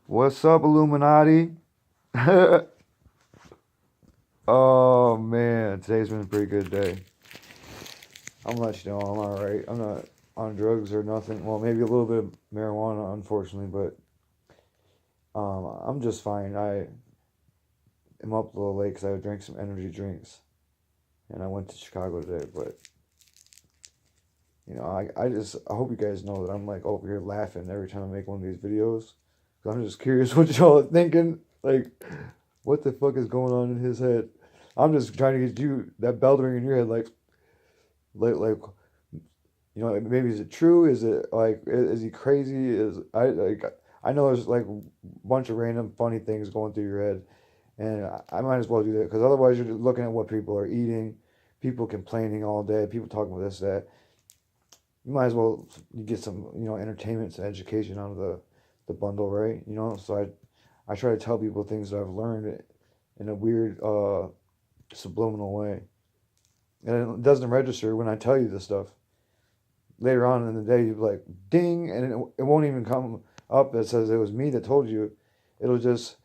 What's up, Illuminati? Oh man, today's been a pretty good day. I'm gonna let you know I'm alright. I'm not on drugs or nothing. Well, maybe a little bit of marijuana, unfortunately, but I'm just fine. I am up a little late because I drank some energy drinks, and I went to Chicago today. But I hope you guys know that I'm like over here laughing every time I make one of these videos. Cause I'm just curious what y'all are thinking. Like, what the fuck is going on in his head? I'm just trying to get you that bell to ring in your head, like, maybe is it true? Is it like, is he crazy? I know there's like a bunch of random funny things going through your head, and I might as well do that because otherwise you're looking at what people are eating, people complaining all day, people talking about this that. You might as well you get some entertainment and education out of the bundle, right? So I try to tell people things that I've learned in a weird subliminal way. And it doesn't register when I tell you this stuff. Later on in the day, you'll be like, ding, and it won't even come up that says it was me that told you. It'll just,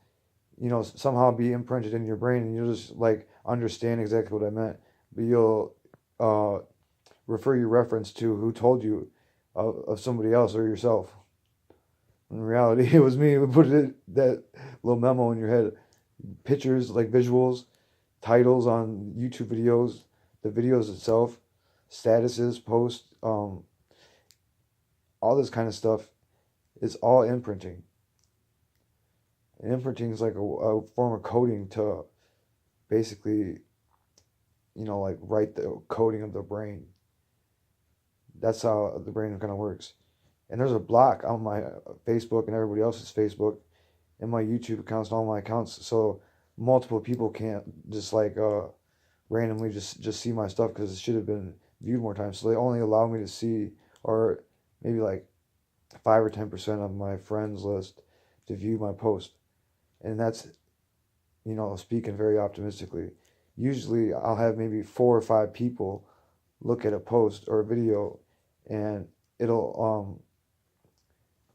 somehow be imprinted in your brain, and you'll just like understand exactly what I meant. But you'll uh, refer your reference to who told you of somebody else or yourself. In reality, it was me who put that little memo in your head. Pictures, like visuals, titles on YouTube videos, the videos itself, statuses, posts, all this kind of stuff is all imprinting. And imprinting is like a form of coding to basically, like write the coding of the brain. That's how the brain kind of works. And there's a block on my Facebook and everybody else's Facebook and my YouTube accounts and all my accounts, so multiple people can't just like randomly just see my stuff because it should have been viewed more times. So they only allow me to see, or maybe like 5 or 10% of my friends list to view my post, and that's speaking very optimistically. Usually, I'll have maybe 4 or 5 people look at a post or a video, and it'll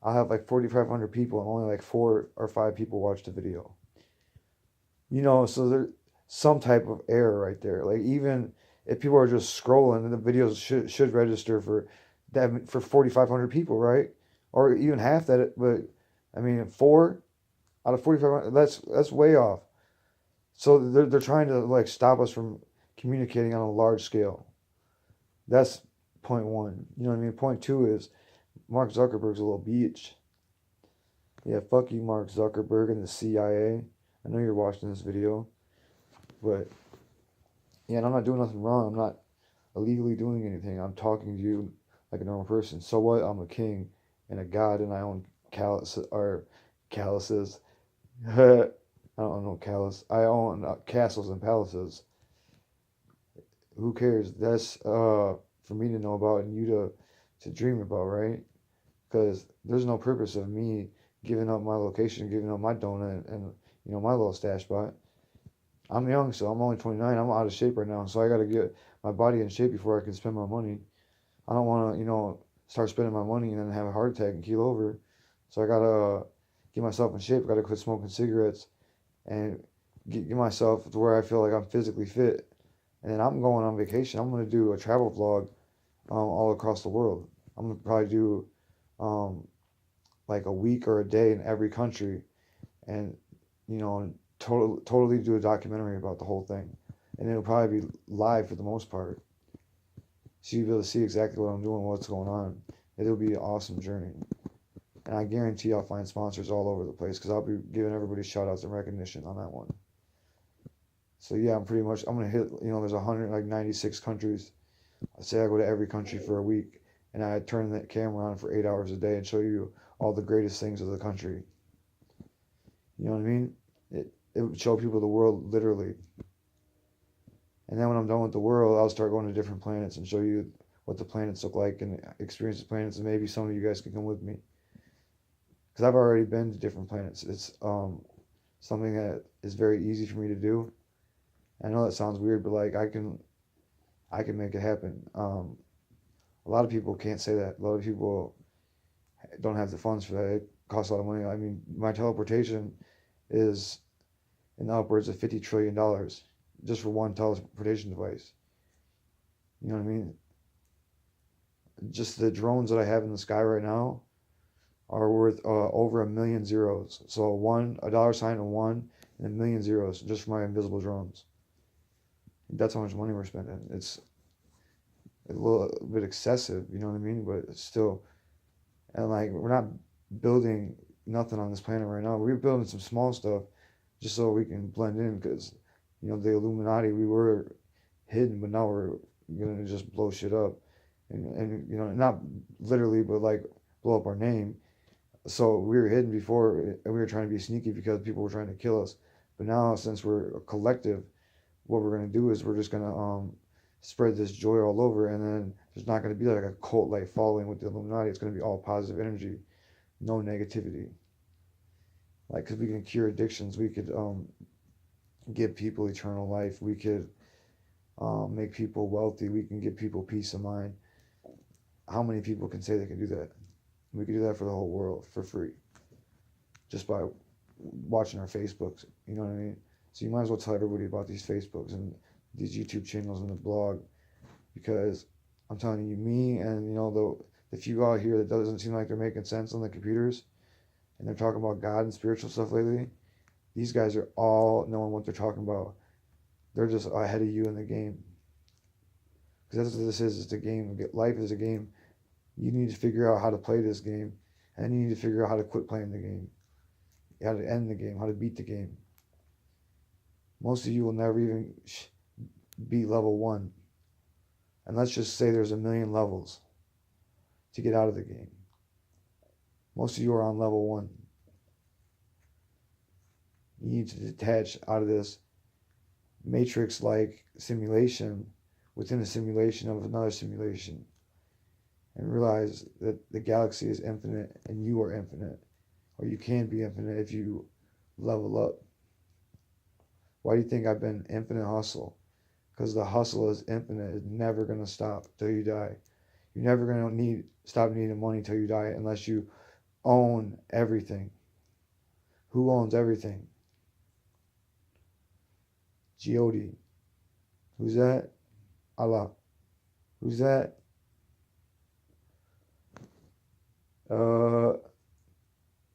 I'll have like 4,500 people and only like 4 or 5 people watch the video. So there's some type of error right there. Like even if people are just scrolling, and the videos should register for that for 4,500 people, right? Or even half that. But I mean, 4 out of 4,500. That's way off. So they're trying to like stop us from communicating on a large scale. That's point one. You know what I mean? Point two is Mark Zuckerberg's a little bitch. Yeah, fuck you, Mark Zuckerberg and the CIA. I know you're watching this video, but yeah, and I'm not doing nothing wrong. I'm not illegally doing anything. I'm talking to you like a normal person. So what? I'm a king and a god, and I own calluses. I don't know callus. I own castles and palaces. Who cares? That's for me to know about and you to dream about, right? Because there's no purpose of me giving up my location, giving up my donut, and my little stash spot. I'm young, so I'm only 29. I'm out of shape right now, so I got to get my body in shape before I can spend my money. I don't want to, start spending my money and then have a heart attack and keel over. So I gotta get myself in shape. I gotta quit smoking cigarettes and get myself to where I feel like I'm physically fit. And then I'm going on vacation. I'm gonna do a travel vlog all across the world. I'm gonna probably do um, like a week or a day in every country, and totally do a documentary about the whole thing, and it'll probably be live for the most part, so you'll be able to see exactly what I'm doing, what's going on. It'll be an awesome journey, and I guarantee I'll find sponsors all over the place because I'll be giving everybody shout outs and recognition on that one. So yeah, I'm gonna hit. There's 196 countries. I say I go to every country for a week, and I turn that camera on for 8 hours a day and show you all the greatest things of the country. You know what I mean? It would show people the world literally. And then when I'm done with the world, I'll start going to different planets and show you what the planets look like and experience the planets. And maybe some of you guys can come with me because I've already been to different planets. It's something that is very easy for me to do. I know that sounds weird, but like I can make it happen. A lot of people can't say that. A lot of people don't have the funds for that. costs a lot of money. I mean, my teleportation is in the upwards of $50 trillion just for one teleportation device. You know what I mean? Just the drones that I have in the sky right now are worth over 1 million zeros. So a dollar sign and one, and 1 million zeros just for my invisible drones. That's how much money we're spending. It's a little bit excessive, you know what I mean? But it's still, and like we're not building nothing on this planet right now. We're building some small stuff just so we can blend in, because the Illuminati, we were hidden, but now we're gonna just blow shit up, and not literally, but like blow up our name. So we were hidden before, and we were trying to be sneaky because people were trying to kill us. But now, since we're a collective, what we're gonna do is we're just gonna spread this joy all over, and then there's not gonna be like a cult-like following with the Illuminati. It's gonna be all positive energy, no negativity. Like, because we can cure addictions, we could give people eternal life, we could make people wealthy, we can give people peace of mind. How many people can say they can do that? We could do that for the whole world for free, just by watching our Facebooks. You know what I mean? So you might as well tell everybody about these Facebooks and these YouTube channels and the blog, because I'm telling you, me and the few out here that doesn't seem like they're making sense on the computers, and they're talking about God and spiritual stuff lately. These guys are all knowing what they're talking about. They're just ahead of you in the game, because that's what this is. It's a game. Life is a game. You need to figure out how to play this game, and you need to figure out how to quit playing the game, how to end the game, how to beat the game. Most of you will never even beat level 1. And let's just say there's 1,000,000 levels to get out of the game. Most of you are on level 1. You need to detach out of this matrix-like simulation within a simulation of another simulation, and realize that the galaxy is infinite and you are infinite, or you can be infinite if you level up. Why do you think I've been infinite hustle? Because the hustle is infinite. It's never going to stop till you die. You're never going to stop needing money till you die, unless you own everything. Who owns everything? G.O.D. Who's that? Allah. Who's that?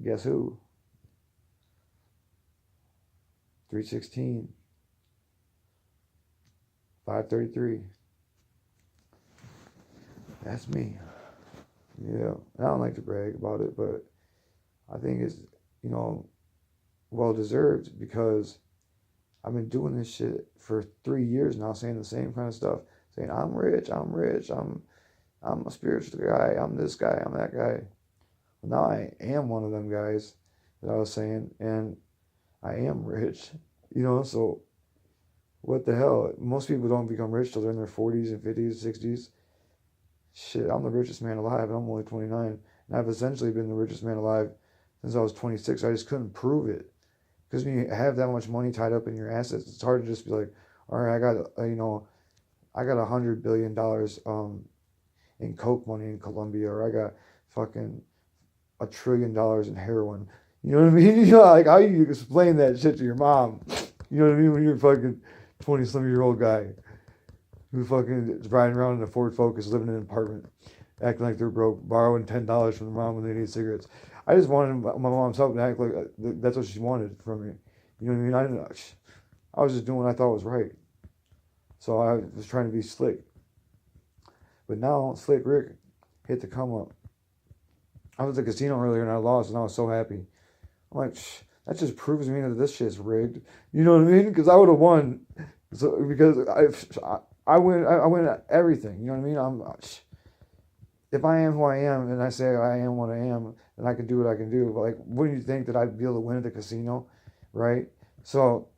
Guess who? 316. 533. That's me. Yeah. I don't like to brag about it, but I think it's, well deserved, because I've been doing this shit for 3 years now, saying the same kind of stuff, saying I'm rich, I'm a spiritual guy, I'm this guy, I'm that guy. Well, now I am one of them guys that I was saying, and I am rich, so what the hell? Most people don't become rich till they're in their 40s and 50s, 60s. Shit, I'm the richest man alive, and I'm only 29, and I've essentially been the richest man alive since I was 26. I just couldn't prove it. Because when you have that much money tied up in your assets, it's hard to just be like, all right, I got $100 billion in coke money in Colombia, or I got fucking $1 trillion in heroin. You know what I mean? Like, how you explain that shit to your mom? You know what I mean? When you're a fucking 20-some-year-old guy who fucking is riding around in a Ford Focus, living in an apartment, acting like they're broke, borrowing $10 from their mom when they need cigarettes. I just wanted my mom's help and act like that's what she wanted from me. You know what I mean? I was just doing what I thought was right. So I was trying to be slick. But now, Slick Rick hit the come up. I was at the casino earlier and I lost, and I was so happy. I'm like, that just proves to me that this shit's rigged. You know what I mean? Because I would have won. So because I win at everything. You know what I mean? If I am who I am, and I say I am what I am, then I can do what I can do. But like, wouldn't you think that I'd be able to win at the casino, right? So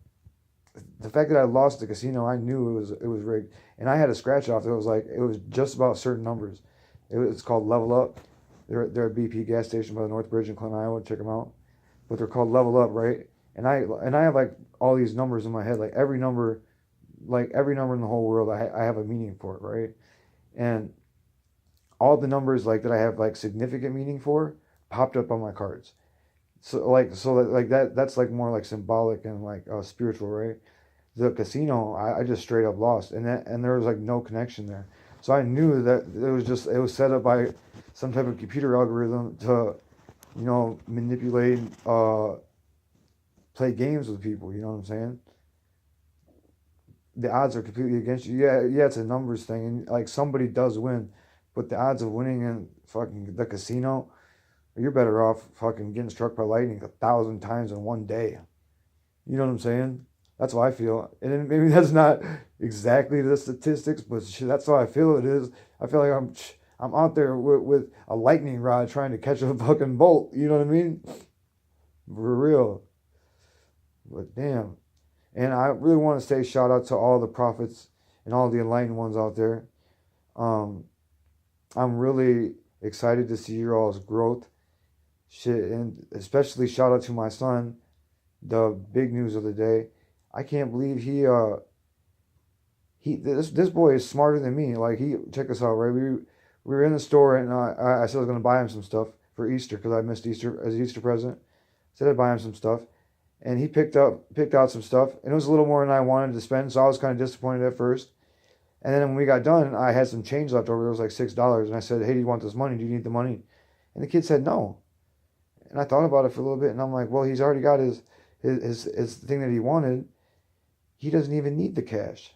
the fact that I lost at the casino, I knew it was rigged, and I had a scratch off. It was just about certain numbers. It's called Level Up. They're at BP gas station by the North Bridge in Clinton, Iowa. Check them out. But they're called Level Up, right? And I have like all these numbers in my head, like every number in the whole world, I have a meaning for it, right? And all the numbers like that I have like significant meaning for popped up on my cards. So like that's like more like symbolic and like spiritual, right? The casino, I just straight up lost, and there was like no connection there. So I knew that it was set up by some type of computer algorithm to, manipulate, play games with people. You know what I'm saying? The odds are completely against you. Yeah, yeah, it's a numbers thing, and like somebody does win, but the odds of winning in fucking the casino, you're better off fucking getting struck by lightning 1,000 times in one day. You know what I'm saying? That's how I feel. And maybe that's not exactly the statistics, but shit, that's how I feel it is. I feel like I'm out there with a lightning rod trying to catch a fucking bolt. You know what I mean? For real. But damn. And I really want to say shout out to all the prophets and all the enlightened ones out there. Um, I'm really excited to see your all's growth. Shit, and especially shout out to my son, the big news of the day. I can't believe this boy is smarter than me. Like check us out, right? We were in the store and I said I was gonna buy him some stuff for Easter because I missed Easter as Easter present. Said I'd buy him some stuff, and he picked out some stuff, and it was a little more than I wanted to spend, so I was kind of disappointed at first. And then when we got done, I had some change left over. It was like $6, and I said, "Hey, do you want this money? Do you need the money?" And the kid said no. And I thought about it for a little bit, and I'm like, well, he's already got his thing that he wanted. He doesn't even need the cash.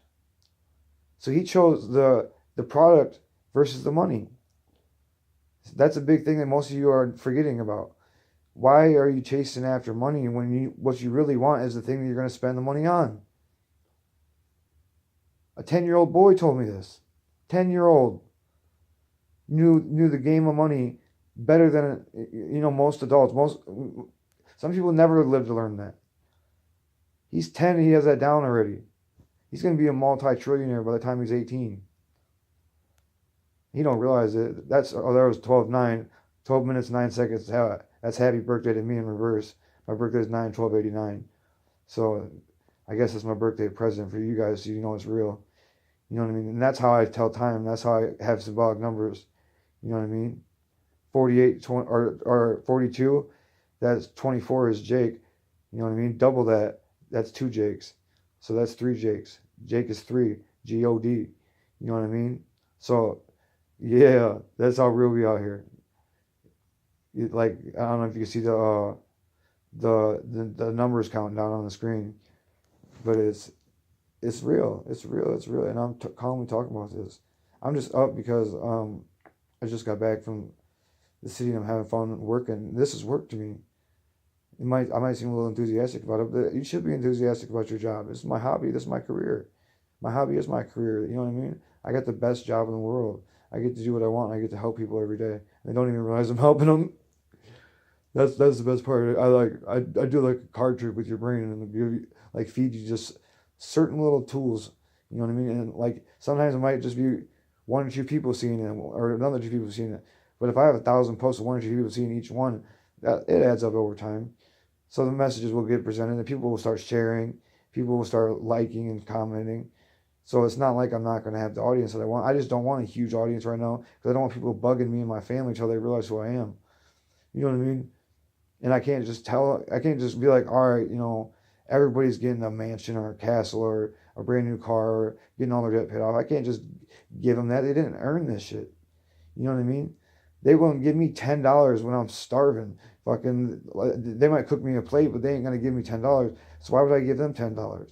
So he chose the product versus the money. That's a big thing that most of you are forgetting about. Why are you chasing after money when what you really want is the thing that you're going to spend the money on? A 10-year-old boy told me this. 10-year-old knew the game of money better than most adults. Some people never live to learn that. He's 10 and he has that down already. He's going to be a multi-trillionaire by the time he's 18. He don't realize it. That was 12 minutes 9 seconds. That's happy birthday to me in reverse. My birthday is 9/12/89. So I guess it's my birthday present for you guys, so you know it's real. You know what I mean? And that's how I tell time. That's how I have symbolic numbers. You know what I mean? 48 20, or 42, that's 24 is Jake. You know what I mean? Double that, that's 2 Jakes. So that's 3 Jakes. Jake is 3, G-O-D. You know what I mean? So, yeah, that's how real we out here. Like, I don't know if you can see the numbers counting down on the screen, but it's real. It's real. It's real. And I'm calmly talking about this. I'm just up because I just got back from the city and I'm having fun working. This is work to me. I might seem a little enthusiastic about it, but you should be enthusiastic about your job. This is my hobby. This is my career. My hobby is my career. You know what I mean? I got the best job in the world. I get to do what I want. I get to help people every day. They don't even realize I'm helping them. That's the best part. I do like a card trick with your brain and give feed you just certain little tools. You know what I mean? And like sometimes it might just be 1 or 2 people seeing it, or another 2 people seeing it. But if I have 1,000 posts of 1 or 2 people seeing each one, it adds up over time. So the messages will get presented, and people will start sharing. People will start liking and commenting. So it's not like I'm not going to have the audience that I want. I just don't want a huge audience right now because I don't want people bugging me and my family until they realize who I am. You know what I mean? And I can't just be like, all right, everybody's getting a mansion or a castle or a brand new car or getting all their debt paid off. I can't just give them that. They didn't earn this shit. You know what I mean? They won't give me $10 when I'm starving. They might cook me a plate, but they ain't gonna give me $10. So why would I give them $10?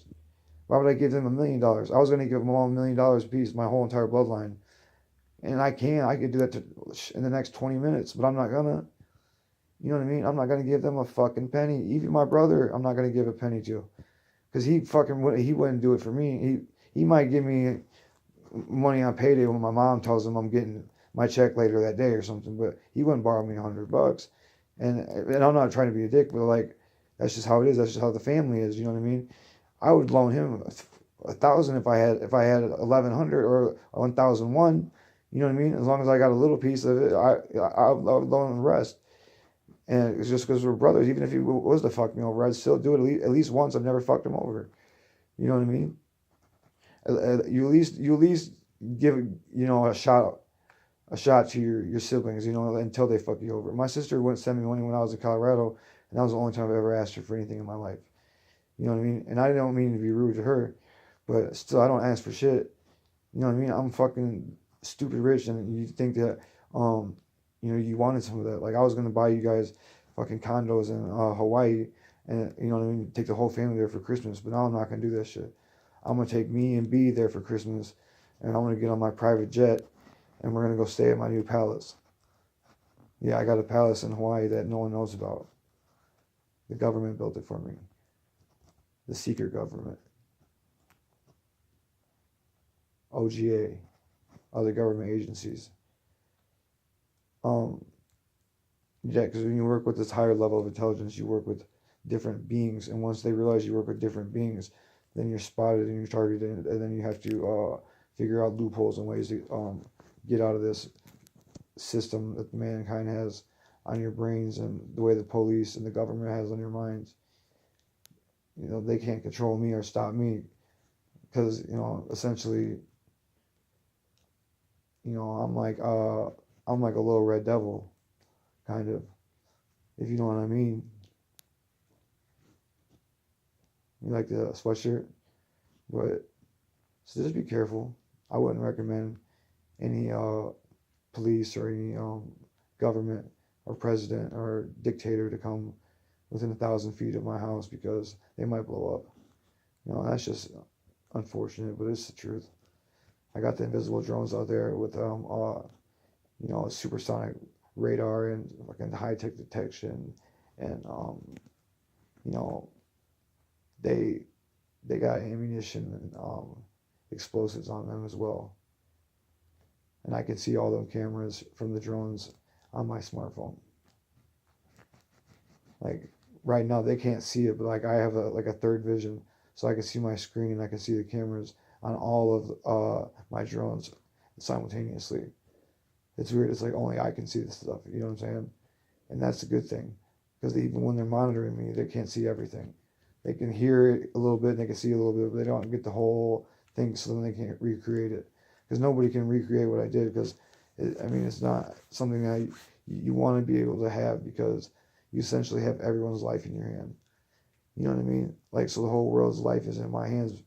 Why would I give them $1 million? I was gonna give them all $1 million a piece, my whole entire bloodline, and I could do that in the next 20 minutes, but I'm not gonna. You know what I mean? I'm not gonna give them a fucking penny. Even my brother, I'm not gonna give a penny to, because he wouldn't do it for me. He might give me money on payday when my mom tells him I'm getting my check later that day or something, but he wouldn't borrow me $100. And I'm not trying to be a dick, but like that's just how it is. That's just how the family is. You know what I mean? I would loan him 1,000 if I had 1,100 or 1,001. You know what I mean? As long as I got a little piece of it, I would loan him the rest. And it's just because we're brothers. Even if he was to fuck me over, I'd still do it at least once. I've never fucked him over. You know what I mean? You at least give a shot to your siblings, until they fuck you over. My sister wouldn't send me money when I was in Colorado And that was the only time I ever asked her for anything in my life. You know what I mean? And I don't mean to be rude to her, but still, I don't ask for shit. You know what I mean? I'm fucking stupid rich, and you think that, you wanted some of that. Like, I was gonna buy you guys fucking condos in Hawaii, and you know what I mean, take the whole family there for Christmas. But now I'm not gonna do that shit. I'm gonna take me and B there for Christmas, and I'm gonna get on my private jet, and we're gonna go stay at my new palace. Yeah, I got a palace in Hawaii that no one knows about. The government built it for me. The secret government. OGA. Other government agencies. Yeah, because when you work with this higher level of intelligence, you work with different beings, and once they realize you work with different beings, then you're spotted and you're targeted, and then you have to figure out loopholes and ways to get out of this system that mankind has on your brains, and the way the police and the government has on your minds. You know, they can't control me or stop me because, essentially, I'm like a little red devil, kind of, if you know what I mean. You like the sweatshirt? But, so just be careful. I wouldn't recommend any police or any government or president or dictator to come within 1,000 feet of my house, because they might blow up. That's just unfortunate, but it's the truth. I got the invisible drones out there with supersonic radar and fucking high tech detection, and they got ammunition and explosives on them as well. And I can see all them cameras from the drones on my smartphone. Like, right now they can't see it, but like, I have a third vision, so I can see my screen and I can see the cameras on all of my drones simultaneously. It's weird. It's like only I can see this stuff. You know what I'm saying? And that's a good thing, because even when they're monitoring me, they can't see everything. They can hear it a little bit and they can see a little bit, but they don't get the whole thing, so then they can't recreate it. Because nobody can recreate what I did, because it's not something that you want to be able to have, because you essentially have everyone's life in your hand. You know what I mean? Like, so the whole world's life is in my hands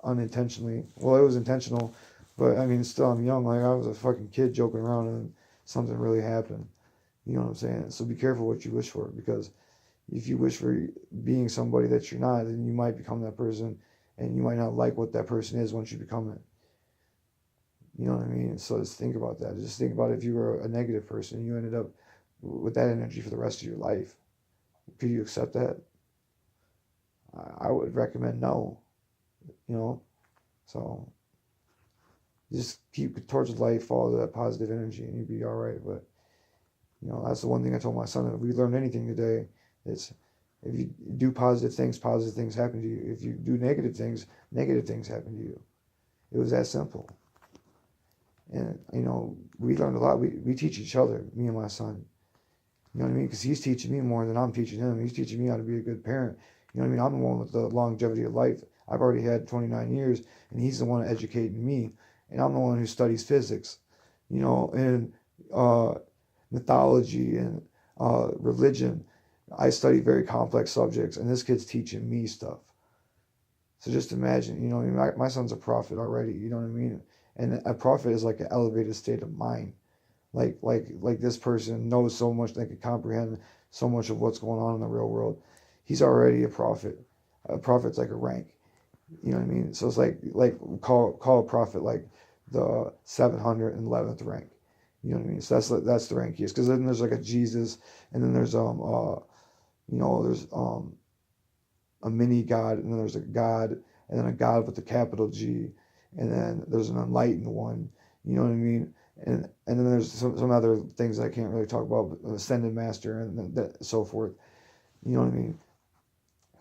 unintentionally. Well, it was intentional, but still, I'm young. Like, I was a fucking kid joking around and something really happened. You know what I'm saying? So be careful what you wish for, because if you wish for being somebody that you're not, then you might become that person, and you might not like what that person is once you become it. You know what I mean? So just think about that. Just think about if you were a negative person and you ended up with that energy for the rest of your life. Could you accept that? I would recommend no. So just keep towards life, follow that positive energy, and you'll be all right. But that's the one thing I told my son. If we learned anything today, it's if you do positive things happen to you. If you do negative things happen to you. It was that simple. And we learned a lot. We teach each other, me and my son. You know what I mean? Because he's teaching me more than I'm teaching him. He's teaching me how to be a good parent. You know what I mean? I'm the one with the longevity of life. I've already had 29 years, and he's the one educating me. And I'm the one who studies physics, and mythology and religion. I study very complex subjects, and this kid's teaching me stuff. So just imagine, my son's a prophet already, you know what I mean? And a prophet is like an elevated state of mind. Like this person knows so much, they can comprehend so much of what's going on in the real world. He's already a prophet. A prophet's like a rank. You know what I mean? So it's like call a prophet like the 711th rank. You know what I mean? So that's the rank he is. Because then there's like a Jesus, and then there's there's a mini God, and then there's a God, and then a God with a capital G, and then there's an enlightened one. You know what I mean? And then there's some other things I can't really talk about, but ascended master and so forth. You know what I mean?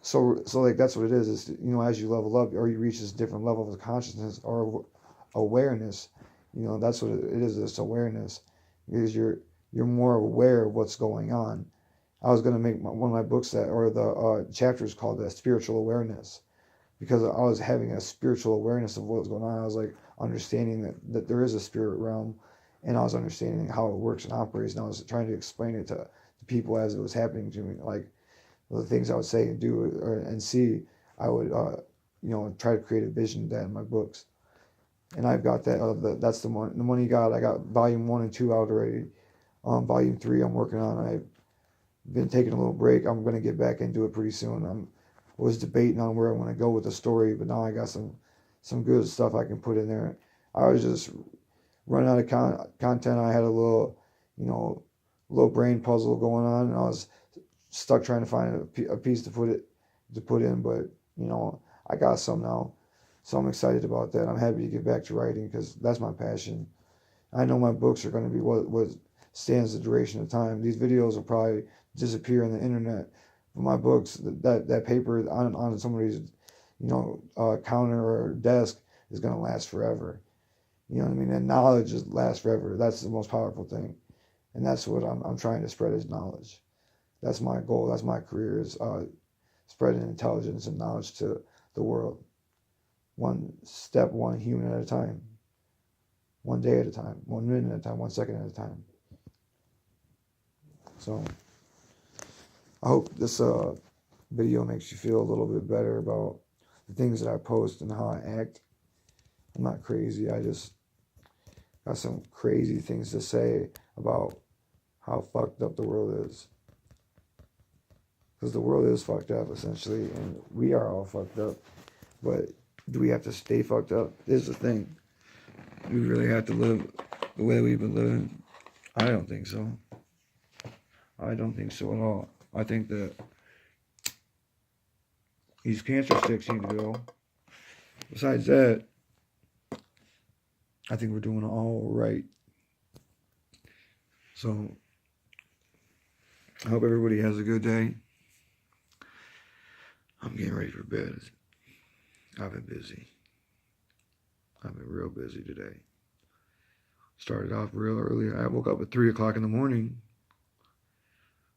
So like that's what it is. Is as you level up or you reach this different level of consciousness or awareness, that's what it is. This awareness, because you're more aware of what's going on. I was going to make one of my books the chapters called that, spiritual awareness, because I was having a spiritual awareness of what was going on. I was like understanding that there is a spirit realm, and I was understanding how it works and operates, and I was trying to explain it to people as it was happening to me. Like, the things I would say and do and see, I would, try to create a vision of that in my books. And I've got that. That's the one you got. I got volume 1 and 2 out already. Volume 3 I'm working on. I've been taking a little break. I'm gonna get back into it pretty soon. Was debating on where I want to go with the story, but now I got some good stuff I can put in there. I was just running out of content. I had a little, little brain puzzle going on, and I was stuck trying to find a piece to put in. But I got some now, so I'm excited about that. I'm happy to get back to writing because that's my passion. I know my books are going to be what stands the duration of time. These videos will probably disappear on the internet, but my books, that paper on somebody's counter or desk is going to last forever. You know what I mean? And knowledge lasts forever. That's the most powerful thing, and that's what I'm trying to spread is knowledge. That's my goal. That's my career is spreading intelligence and knowledge to the world. One human at a time. One day at a time. 1 minute at a time. 1 second at a time. So I hope this video makes you feel a little bit better about the things that I post and how I act. I'm not crazy. I just got some crazy things to say about how fucked up the world is. Because the world is fucked up, essentially, and we are all fucked up. But do we have to stay fucked up? This is the thing. Do we really have to live the way we've been living? I don't think so. I don't think so at all. I think that these cancer sticks need to go. Besides that, I think we're doing all right. So, I hope everybody has a good day. I'm getting ready for bed. I've been busy. I've been real busy today. Started off real early. I woke up at 3 o'clock in the morning.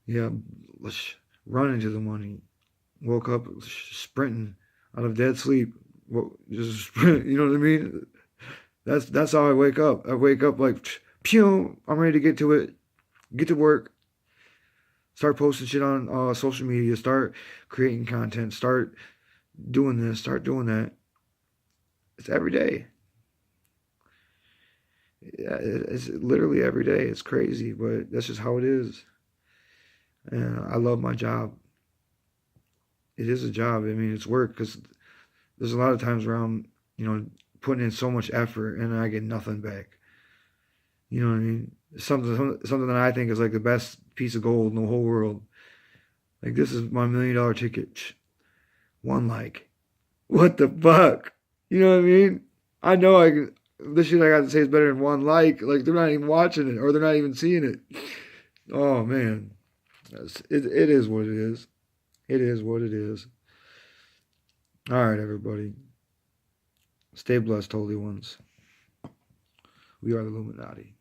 Yeah, let's run into the money. Woke up sprinting out of dead sleep. Just sprint, you know what I mean? That's how I wake up. I wake up like, pew, I'm ready to get to it. Get to work. Start posting shit on social media. Start creating content. Start doing this. Start doing that. It's every day. Yeah, it's literally every day. It's crazy, but that's just how it is. And I love my job. It is a job. I mean, it's work because there's a lot of times where I'm, putting in so much effort and I get nothing back. You know what I mean? Something that I think is like the best piece of gold in the whole world. Like, this is my $1 million ticket. 1 like. What the fuck? You know what I mean? I know this shit I got to say is better than 1 like. Like, they're not even watching it or they're not even seeing it. Oh, man. It is what it is. It is what it is. All right, everybody. Stay blessed, holy ones. We are the Illuminati.